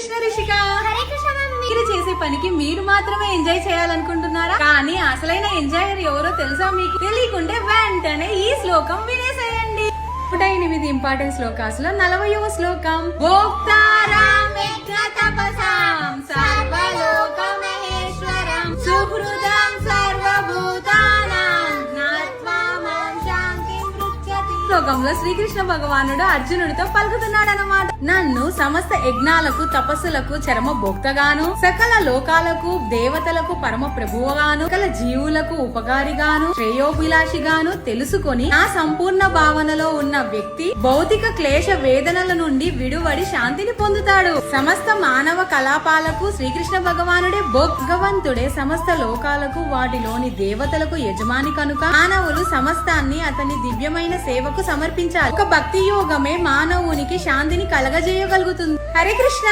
Krishna Rishika. Hare Krishna mummy. మీరు చేసే పనికి మీరు మాత్రమే ఎంజాయ్ చేయాలనుకుంటున్నారా? కానీ అసలైన ఎంజాయర్ ఎవరో తెలుసా మీకు? తెలియకుంటే వెంటనే ఈ శ్లోకం వినేసేయండి. 108 ఇంపార్టెంట్ శ్లోకాస్ లో 40వ శ్లోకం. భోక్తారాం యజ్ఞ తపసాం సర్వలోక మహేశ్వరం సుహృదం సర్వభూతానాం జ్ఞాత్వా మాం శాంతిం పృచ్ఛతి. శ్లోకంలో శ్రీకృష్ణ భగవానుడు అర్జునుడితో పలుకుతున్నాడన్నమాట. నన్ను సమస్త యజ్ఞాలకు తపస్సులకు చరమ భోక్తగాను, సకల లోకాలకు దేవతలకు పరమ ప్రభువుగాను, సకల జీవులకు ఉపకారిగాను, శ్రేయోభిలాషిగాను తెలుసుకొని నా సంపూర్ణ భావనలో ఉన్న వ్యక్తి భౌతిక క్లేశ వేదనల నుండి విడువడి శాంతిని పొందుతాడు. సమస్త మానవ కలాపాలకు శ్రీకృష్ణ భగవానుడే భగవంతుడే సమస్త లోకాలకు వాటిలోని దేవతలకు యజమాని కనుక మానవులు సమస్తాన్ని అతని దివ్యమైన సేవకు సమర్పించాలి. ఒక భక్తి యోగమే మానవునికి శాంతిని కలగజేయగలుగుతుంది. హరే కృష్ణ.